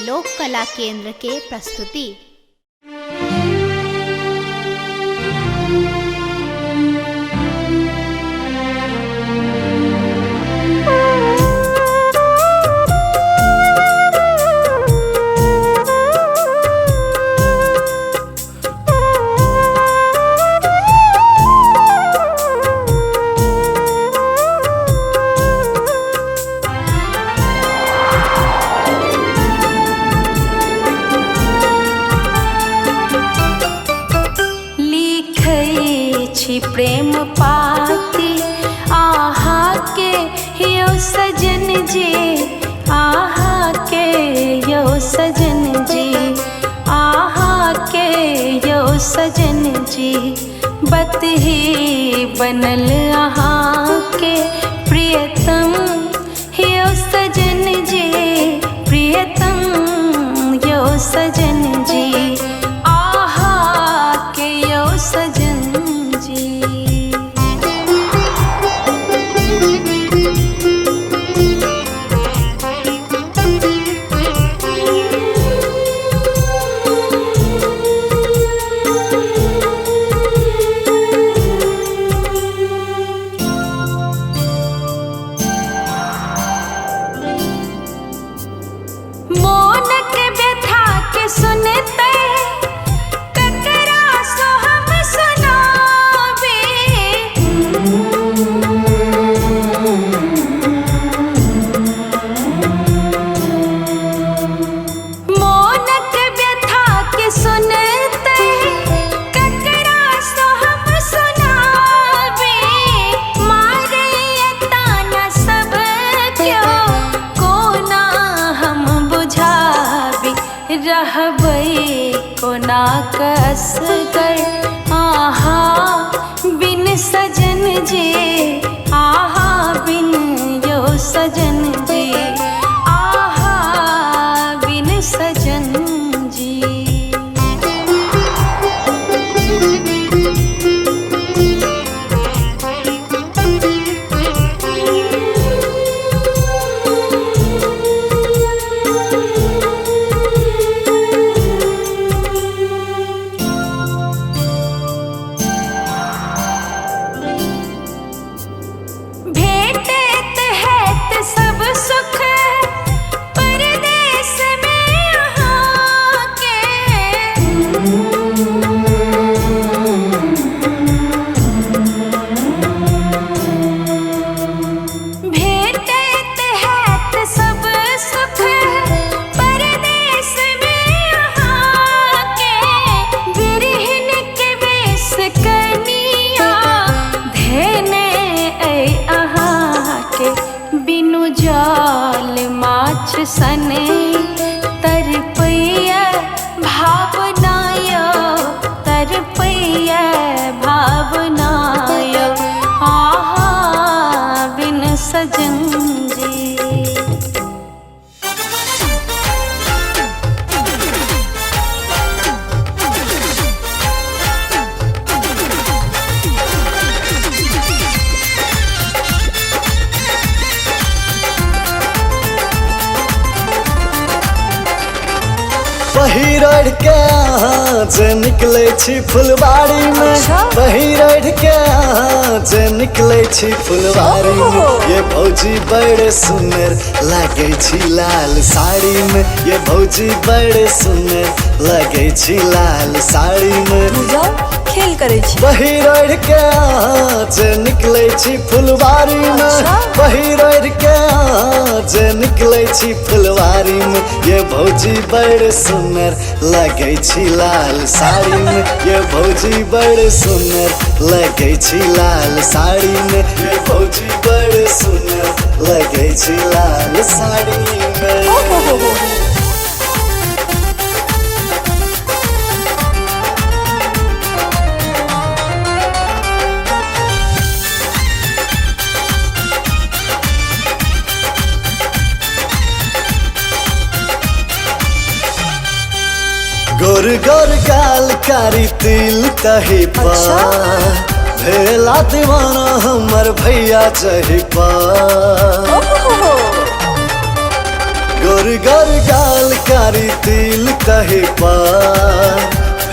लोक कला केंद्र के प्रस्तुति। प्रेम पाती आहा के यो सजन जी, आहा के यो सजन जी, आहा के यो सजन जी। बत ही बनल आहा के प्रियतम यो सजन जी, प्रियतम यो सजन जी, आहा के यो सजन। रहबै कोना कसगर आहा बिन सजन जी, आहा बिन यो सजन जी, आहा बिन सजन जी। जाल माछ सने तरपैया भावनायो, तरपैया भावनायो, आहा बिन सजन जी। बहिरढ़ के अहाँ जे निकले छी फुलवारी में, बहिरढ़ के अहाँ जे निकले छी फुलवारी में। ये भौजी बड़े सुंदर लगे छी लाल साड़ी में, ये भौजी बड़े सुंदर लगे छी लाल साड़ी में। खेल करे छी बहिरढ़ के अहाँ जे निकले छी फुलवारी में, बहिरढ़ के अहाँ जे निकले छी फुलवारी में। ये भौजी बड़े सुंदर लगे छी लाल साड़ी में, ये भौजी बड़े सुंदर लगे छी लाल साड़ी में, ये भौजी बड़े सुंदर लगे छी लाल साड़ी में। गोर गोर गाल कारी तिल तही पा, भेला दीवाना हमर भैया चही पा। गोर गुरगर गाल कारी तिल कहे पार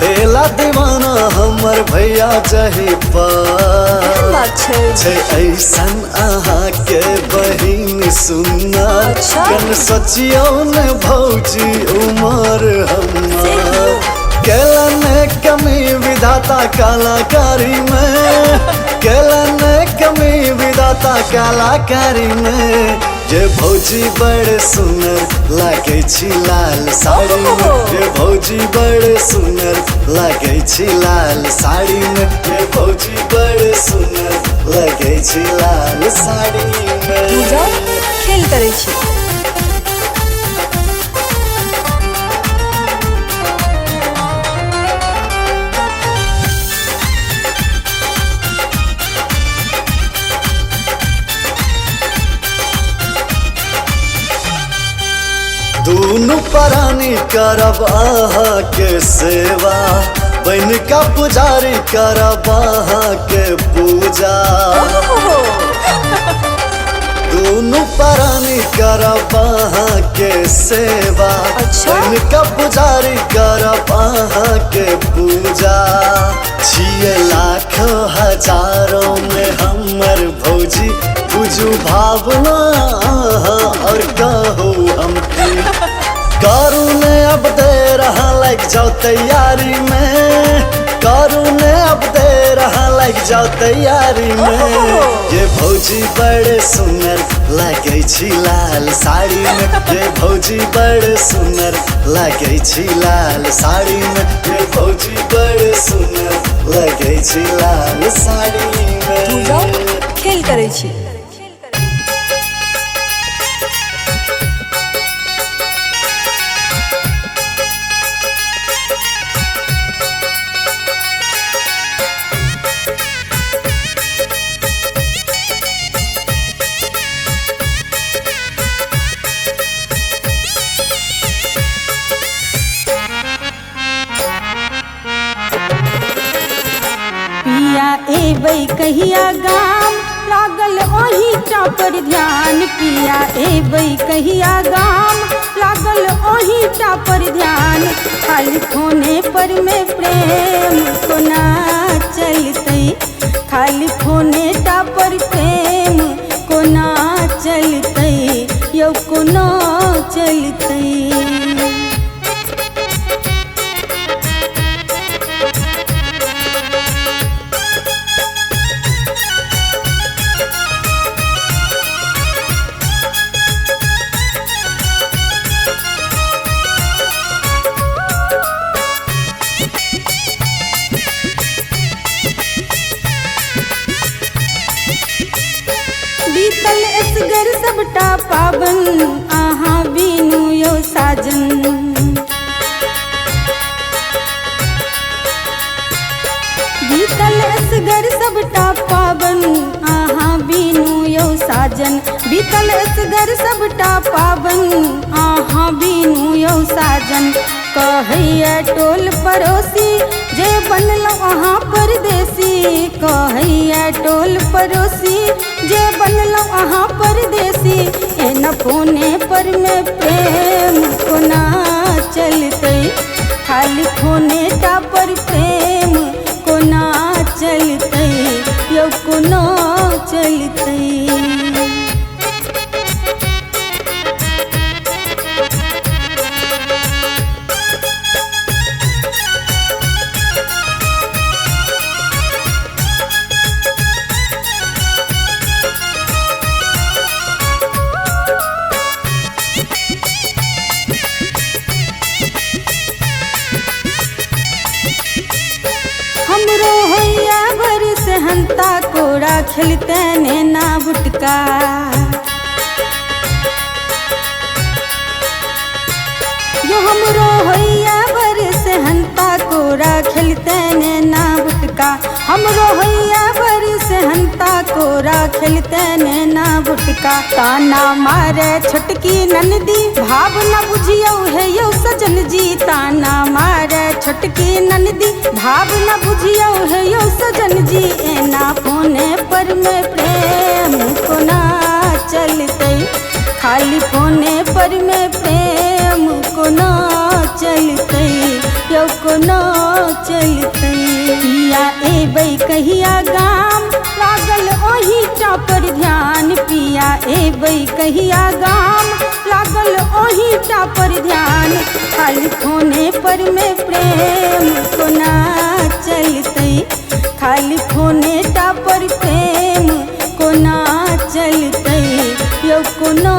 भेला दीवाना हमर भैया जही पार छै ऐसन अहाँ के बहिन सुनना कन सोचियो ने भौजी उमर हमार केलन कमी विधाता कलाकारी में केलन कमी विधाता कलाकारी में ये भौजी बड़े सुंदर लागे छी लाल साड़ी में ये भौजी बड़े सुंदर लागे छी लाल साड़ी में ये भौजी बड़े सुंदर लागे छी लाल साड़ी में खेल करे छी। दूनु प्राणी करब अहाँ के सेवा बन का पुजारी करब अहाँ के पूजा दूनु प्राणी करब अहाँ के सेवा बन का पुजारी करब अहाँ के पूजा 6 लाख हजारों में हमर भौजी बुझू भावना और कहो हम करू ने अब दे रहा लग जाओ तैयारी में करू ने अब दे रहा लग जाओ तैयारी में ये भौजी बड़े सुंदर लगे छी लाल साड़ी में ये भौजी बड़े सुंदर लगे छी लाल साड़ी में ये भौजी बड़े सुंदर लगे छी लाल साड़ी में खेल करे छी। एबै कहिया गाम लागल ओही पर ध्यान पिया एबै कहिया गाम लागल ओही पर ध्यान खाली फोने पर में प्रेम कोना चलतै खाली फोने पर प्रेम कोना चलतै यौ कोना चलतै। बीतल असगर सबटा पाबन अहाँ बिनु यौ साजन बीतल असगर सबटा पाबन अहाँ बिनु यौ साजन बीतल असगर सबटा पाबन अहाँ बिनु यौ साजन कहैया टोल पड़ोसी जे बनलौ अहाँ परदेसी कहैया टोल पड़ोसी जे बनलौ अहाँ परदेसी एना फोने पर में प्रेम कोना चलतै खाली फोने पर प्रेम कोना चलतै यौ कोना चलतै। हमरो होइया बरस हंता कोड़ा खेलते नैना बुटका यो हमरो होइया बरस हंता कोड़ा खेलते नैना बुटका हमरो होइया बरस हंता कोड़ा खेलते नैना बुटका ताना मारे छोटकी ननदी भाव न बुझियौ है यौ सजन जी ताना मारे छोटकी ननदी भाव न बुझियौ है यौ सजन जी एना फोने पर में प्रेम कोना चलतै खाली फोने पर में प्रेम कोना चलते यो कोना चलते पिया एबै कहिया गाम लागल ओही टा पर ध्यान पिया एबै कहिया गाम लागल ओही टा पर ध्यान खाली फोने पर में प्रेम कोना चलते खाली फोने टा पर प्रेम कोना चलते यो कोना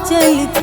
चलते।